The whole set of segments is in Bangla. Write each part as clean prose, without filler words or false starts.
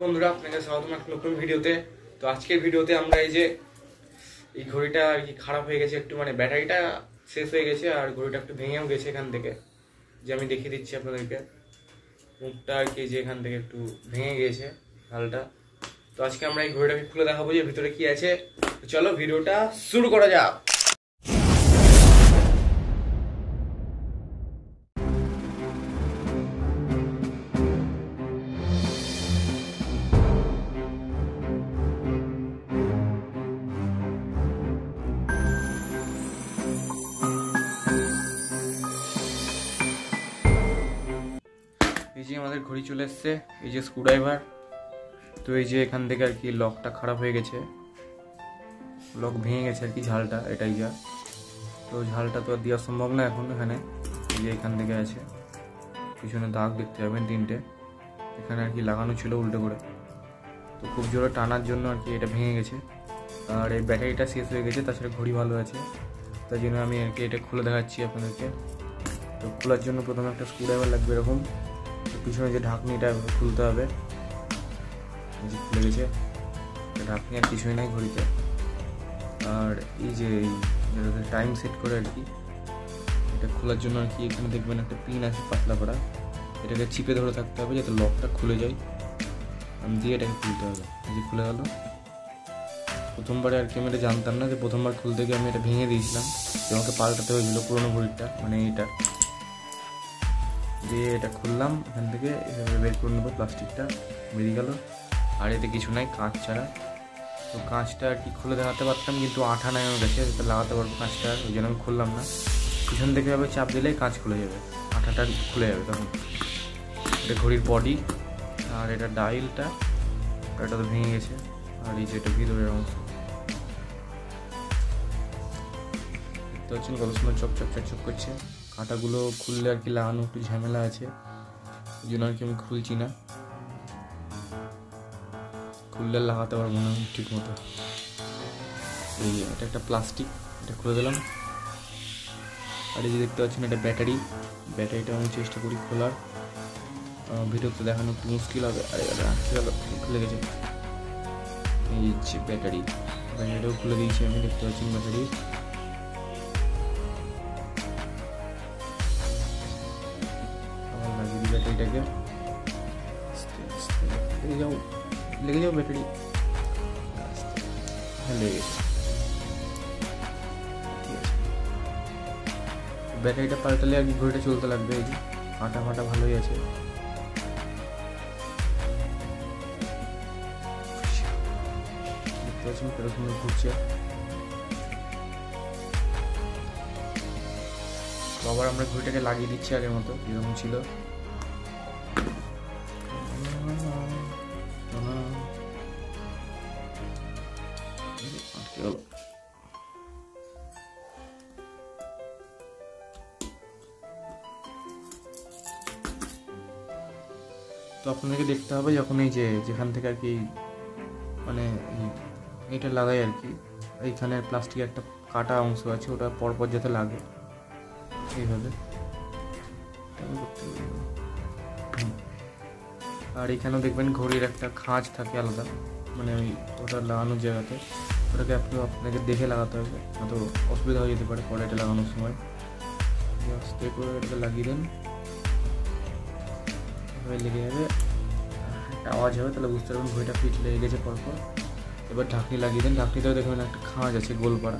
বন্ধুরা আপনাদের স্বাগতম একটা নতুন ভিডিওতে। তো আজকের ভিডিওতে আমরা এই ঘড়িটা খারাপ হয়ে গেছে একটু, মানে ব্যাটারিটা শেষ হয়ে গেছে আর ঘড়িটা একটু ভেঙেও গেছে এখান থেকে, যে আমি দেখিয়ে দিচ্ছি আপনাদেরকে মুখটা আর কি, যে এখান থেকে একটু ভেঙে গিয়েছে হালটা। তো আজকে আমরা এই ঘড়িটাকে খুলে দেখাবো যে ভিতরে কি আছে। তো চলো ভিডিওটা শুরু করা যাক। এই যে আমাদের ঘড়ি চলে এসছে, এই যে স্ক্রুড্রাইভার। তো এই যে এখান থেকে আর কি লকটা খারাপ হয়ে গেছে, লক ভেঙে গেছে আর কি, ঝালটা এটাই যা। তো ঝালটা তো আর দেওয়া সম্ভব না এখন এখানে। এই যে এখান থেকে আছে, পিছনে দাগ দেখতে পাবেন তিনটে, এখানে আর কি লাগানো ছিল উল্টো করে। তো খুব জোরে টানার জন্য আর কি এটা ভেঙে গেছে। আর এই ব্যাটারিটা শেষ হয়ে গেছে, তাছাড়া ঘড়ি ভালো আছে, তাই জন্য আমি আর কি এটা খুলে দেখাচ্ছি আপনাদেরকে। তো খোলার জন্য প্রথমে একটা স্ক্রুড্রাইভার লাগবে এরকম। পিছনে যে ঢাকনিটা খুলতে হবে, খুলে গেছে ঢাকনি, আর কিছুই নাই ঘড়িতে। আর এই যে টাইম সেট করে আর কি, এটা খোলার জন্য আর কি এখানে দেখবেন একটা পিন আছে পাতলা করা, এটাকে চিপে ধরে থাকতে হবে যাতে লকটা খুলে যায়, দিয়ে এটাকে খুলতে হবে। এই যে খুলে গেল। প্রথমবারে আর কি আমি এটা জানতাম না, যে প্রথমবার খুলতে গিয়ে আমি এটা ভেঙে দিয়েছিলাম, যে আমাকে পাল্টাতে হয়েছিল পুরোনো ঘড়িটা, মানে এইটা দিয়ে এটা খুললাম এখান থেকে, এভাবে বের করে নেবো, প্লাস্টিকটা বেরিয়ে গেল। আর এতে কিছু নাই, কাঁচ ছাড়া। তো কাঁচটা আর কি খুলে দেখাতে পারতাম, কিন্তু আঠা নাই আমার কাছে, এটা লাগাতে পারবো কাঁচটা, ওই জন্য আমি খুললাম না। পিছন থেকে এভাবে চাপ দিলেই কাঁচ খুলে যাবে, আঠাটা খুলে যাবে তখন। এটা ঘড়ির বডি, আর এটা ডাইলটা, এটা তো ভেঙে গেছে। আর এই যে এটা ভিতরের অংশ দেখতে পাচ্ছেন কত সুন্দর চকচক করছে। কাঁটাগুলো খুললে আর কি লাগানো একটু ঝামেলা আছে, ওই জন্য আর কি আমি খুলছি না, খুললে লাগাতে পারবো না ঠিক মতো। এই এটা একটা প্লাস্টিক, এটা খুলে দিলাম। আর এই যে দেখতে পাচ্ছেন এটা ব্যাটারিটা আমি চেষ্টা করি খোলার, ভিডিওতে দেখানো একটু মুশকিল হবে। আরে খুলে গেছে। এই যে ব্যাটারিটাও খুলে দিয়েছি আমি, দেখতে পাচ্ছেন ব্যাটারি। ব্যাটারিটাকে লেগে যাও ব্যাটারি, লেগে গেছে। ব্যাটারিটা পাল্টালে আর কি ঘড়িটা চলতে লাগবে। এই যে আটা ফাটা ভালোই আছে। দেখতে পাচ্ছেন কত সুন্দর ঘুরছে। তো আবার আমরা ঘড়িটাকে লাগিয়ে দিচ্ছি আগের মতো, যেরকম ছিল। তো আপনাদেরকে দেখতে হবে যখন এই যে যেখান থেকে আর কি, মানে এটা লাগাই আর কি, এইখানে প্লাস্টিকের একটা কাটা অংশ আছে, ওটা পরপর যাতে লাগে এইভাবে। আর এখানেও দেখবেন ঘড়ির একটা খাঁজ থাকে আলাদা, মানে ওটা লাগানোর জায়গাতে, ওটাকে আপনাকে দেখে লাগাতে হবে, তো অসুবিধা হয়ে যেতে পারে পরে এটা লাগানোর সময়। আস্তে করে এটাকে লাগিয়ে দেন, লেগে যাবে, একটা আওয়াজ হবে, তাহলে বুঝতে পারবেন ঘড়িটা ফিট লেগে গেছে পরপর। এবার ঢাকনি লাগিয়ে দেন। ঢাকনিতেও দেখবেন একটা খাঁজ আছে গোলপাড়া,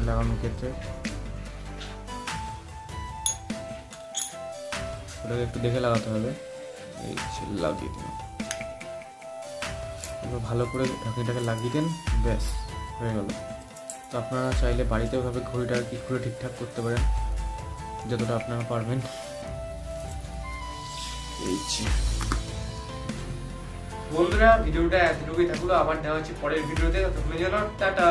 লাগানোর ক্ষেত্রে ওটাকে একটু দেখে লাগাতে হবে। এই লাগিয়ে দিন, এবার ভালো করে ঢাকনিটাকে লাগিয়ে দেন, ব্যাস হয়ে গেল। তো আপনারা চাইলে বাড়িতে ওইভাবে ঘড়িটা আর কি খুলে ঠিকঠাক করতে পারেন, যতটা আপনারা পারবেন। এই বন্ধুরা ভিডিওটা এতটুকুই থাকলো, আবার দেখা হচ্ছে পরের ভিডিওতে। ততক্ষণের জন্য টাটা।